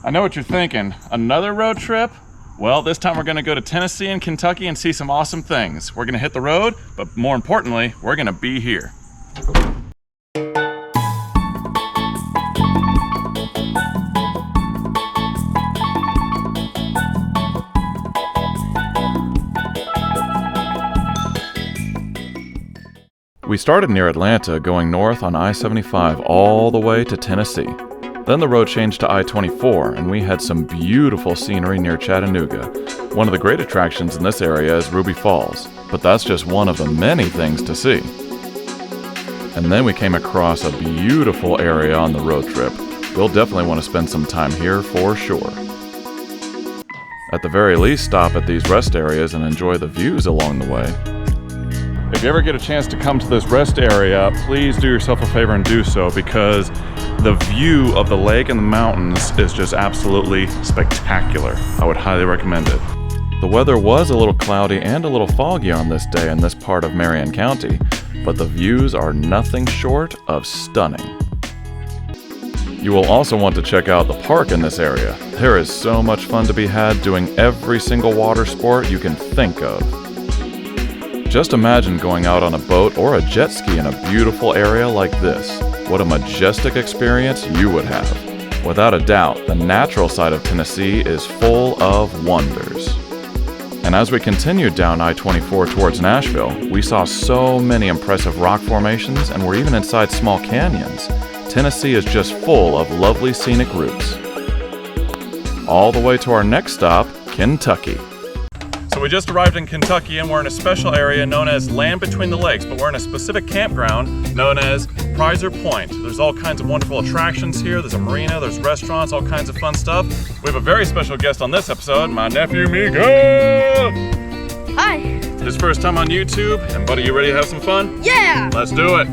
I know what you're thinking. Another road trip? Well, this time we're gonna go to Tennessee and Kentucky and see some awesome things. We're gonna hit the road, but more importantly, we're gonna be here. We started near Atlanta, going north on I-75 all the way to Tennessee. Then the road changed to I-24, and we had some beautiful scenery near Chattanooga. One of the great attractions in this area is Ruby Falls, but that's just one of the many things to see. And then we came across a beautiful area on the road trip. You'll definitely want to spend some time here for sure. At the very least, stop at these rest areas and enjoy the views along the way. If you ever get a chance to come to this rest area, please do yourself a favor and do so, because the view of the lake and the mountains is just absolutely spectacular. I would highly recommend it. The weather was a little cloudy and a little foggy on this day in this part of Marion County, but the views are nothing short of stunning. You will also want to check out the park in this area. There is so much fun to be had doing every single water sport you can think of. Just imagine going out on a boat or a jet ski in a beautiful area like this. What a majestic experience you would have. Without a doubt, the natural side of Tennessee is full of wonders. And as we continued down I-24 towards Nashville, we saw so many impressive rock formations, and we're even inside small canyons. Tennessee is just full of lovely scenic routes. All the way to our next stop, Kentucky. So we just arrived in Kentucky, and we're in a special area known as Land Between the Lakes, but we're in a specific campground known as Prizer Point. There's all kinds of wonderful attractions here. There's a marina, there's restaurants, all kinds of fun stuff. We have a very special guest on this episode, my nephew Miguel! Hi! His first time on YouTube, and buddy, you ready to have some fun? Yeah! Let's do it!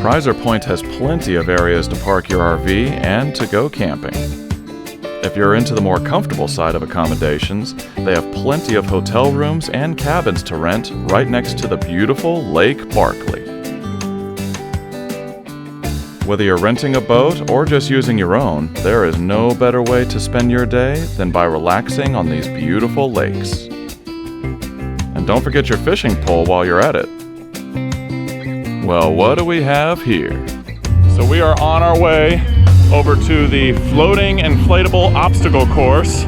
Prizer Point has plenty of areas to park your RV and to go camping. If you're into the more comfortable side of accommodations, they have plenty of hotel rooms and cabins to rent right next to the beautiful Lake Barkley. Whether you're renting a boat or just using your own, there is no better way to spend your day than by relaxing on these beautiful lakes. And don't forget your fishing pole while you're at it. Well, what do we have here? So we are on our way over to the floating inflatable obstacle course.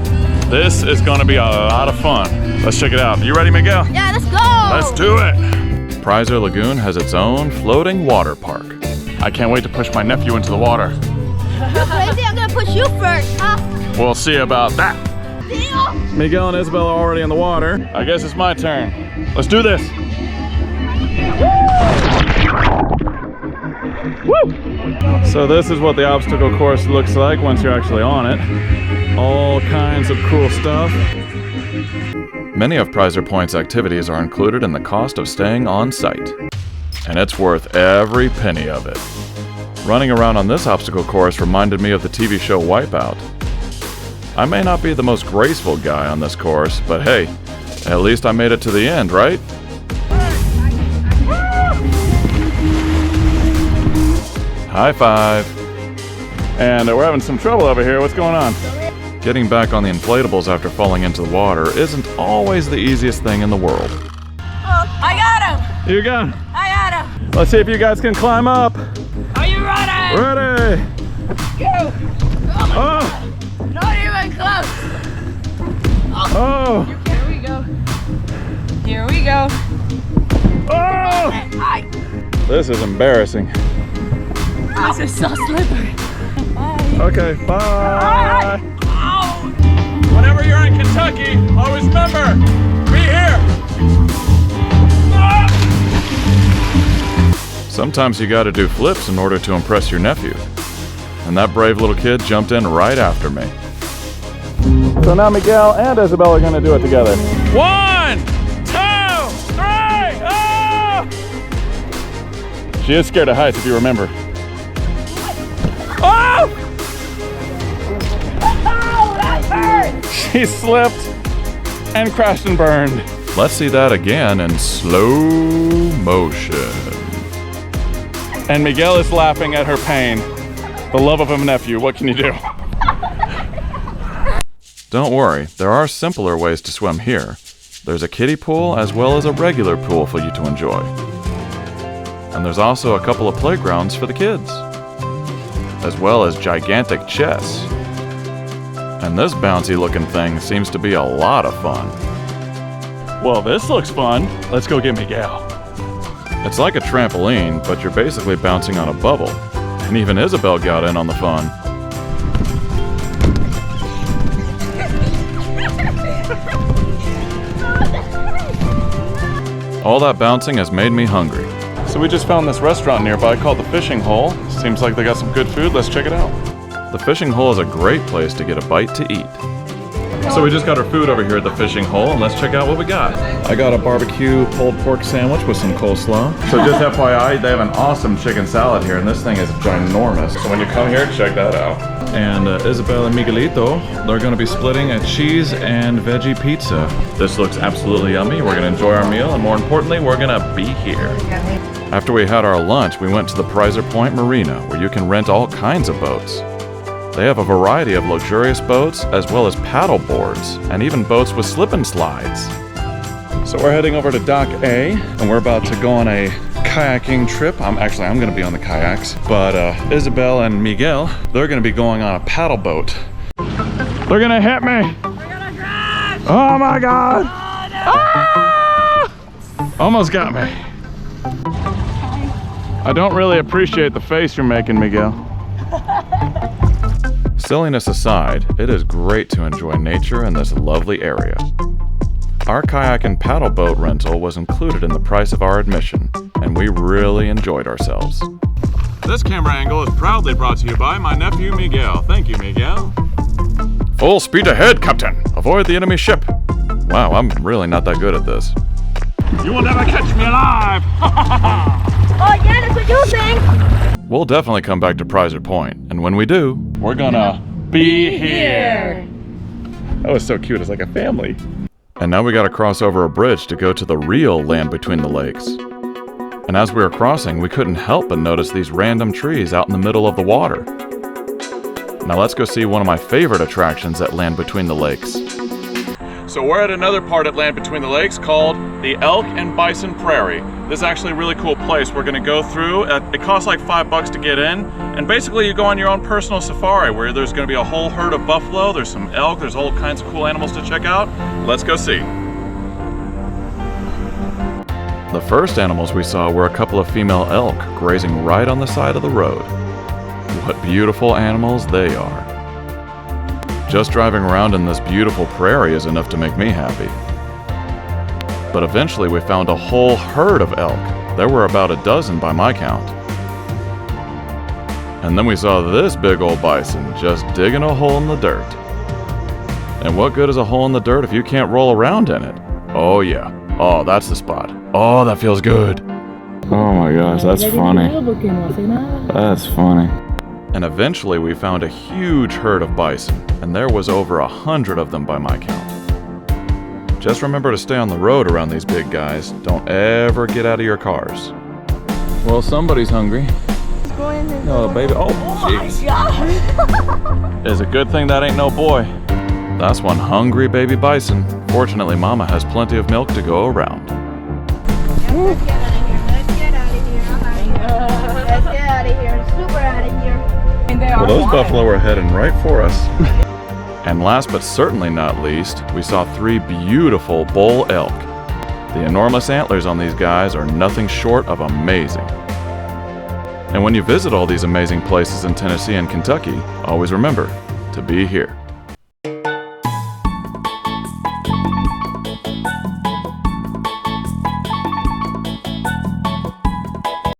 This is going to be a lot of fun. Let's check it out. You ready, Miguel? Yeah, let's go! Let's do it! Prizer Lagoon has its own floating water park. I can't wait to push my nephew into the water. You're crazy, I'm gonna push you first, huh? We'll see about that. Deal? Miguel and Isabel are already in the water. I guess it's my turn. Let's do this. Woo! So this is what the obstacle course looks like once you're actually on it. All kinds of cool stuff. Many of Prizer Point's activities are included in the cost of staying on site. And it's worth every penny of it. Running around on this obstacle course reminded me of the TV show Wipeout. I may not be the most graceful guy on this course, but hey, at least I made it to the end, right? High five. And we're having some trouble over here. What's going on? Getting back on the inflatables after falling into the water isn't always the easiest thing in the world. I got him! You got him. I got him! Let's see if you guys can climb up. Are you ready? Ready. Go! Oh. Not even close! Oh. Here we go. Here we go. Oh. This is embarrassing. This is so slippery. Bye. Okay, bye. Ow. Whenever you're in Kentucky, always remember, be here. Sometimes you gotta do flips in order to impress your nephew. And that brave little kid jumped in right after me. So now Miguel and Isabel are gonna do it together. 1, 2, 3, oh! She is scared of heights, if you remember. Oh! Oh, that hurt! She slipped and crashed and burned. Let's see that again in slow motion. And Miguel is laughing at her pain. The love of a nephew, what can you do? Don't worry, there are simpler ways to swim here. There's a kiddie pool as well as a regular pool for you to enjoy. And there's also a couple of playgrounds for the kids, as well as gigantic chess. And this bouncy looking thing seems to be a lot of fun. Well, this looks fun. Let's go get Miguel. It's like a trampoline, but you're basically bouncing on a bubble. And even Isabel got in on the fun. All that bouncing has made me hungry. So we just found this restaurant nearby called the Fishing Hole. Seems like they got some good food. Let's check it out. The Fishing Hole is a great place to get a bite to eat. So we just got our food over here at the Fishing Hole, and let's check out what we got. I got a barbecue pulled pork sandwich with some coleslaw. So just FYI, they have an awesome chicken salad here, and this thing is ginormous. So when you come here, check that out. And Isabel and Miguelito, they're gonna be splitting a cheese and veggie pizza. This looks absolutely yummy. We're gonna enjoy our meal, and more importantly, we're gonna be here. After we had our lunch, we went to the Prizer Point Marina, where you can rent all kinds of boats. They have a variety of luxurious boats, as well as paddle boards, and even boats with slip and slides. So we're heading over to Dock A, and we're about to go on a kayaking trip. I'm gonna be on the kayaks, but Isabel and Miguel, they're gonna be going on a paddle boat. They're gonna hit me! We're gonna crash! Oh my God! Oh, no. Ah! Almost got me. I don't really appreciate the face you're making, Miguel. Silliness aside, it is great to enjoy nature in this lovely area. Our kayak and paddle boat rental was included in the price of our admission, and we really enjoyed ourselves. This camera angle is proudly brought to you by my nephew Miguel. Thank you, Miguel. Full speed ahead, Captain! Avoid the enemy ship! Wow, I'm really not that good at this. You will never catch me alive! Oh yeah, that's what you think! We'll definitely come back to Prizer Point, and when we do, we're gonna be here! That was so cute, it's like a family. And now we gotta cross over a bridge to go to the real land between the lakes. And as we were crossing, we couldn't help but notice these random trees out in the middle of the water. Now let's go see one of my favorite attractions at Land Between the Lakes. So we're at another part at Land Between the Lakes called the Elk Bison Prairie. This is actually a really cool place we're gonna go through. It costs like $5 to get in, and basically you go on your own personal safari where there's gonna be a whole herd of buffalo, there's some elk, there's all kinds of cool animals to check out. Let's go see. The first animals we saw were a couple of female elk grazing right on the side of the road. What beautiful animals they are. Just driving around in this beautiful prairie is enough to make me happy. But eventually we found a whole herd of elk. There were about a dozen by my count. And then we saw this big old bison just digging a hole in the dirt. And what good is a hole in the dirt if you can't roll around in it? Oh yeah. Oh, that's the spot. Oh, that feels good. Oh my gosh, that's funny. That's funny. And eventually we found a huge herd of bison, and there was over 100 of them by my count. Just remember to stay on the road around these big guys. Don't ever get out of your cars. Well, somebody's hungry. Oh, baby. Oh, jeez. It's a good thing that ain't no boy. That's one hungry baby bison. Fortunately, Mama has plenty of milk to go around. Let's get out of here. Let's get out of here. Let's get out of here. Super out of here. Well, those buffalo are heading right for us. And last but certainly not least, we saw 3 beautiful bull elk. The enormous antlers on these guys are nothing short of amazing. And when you visit all these amazing places in Tennessee and Kentucky, always remember to be here.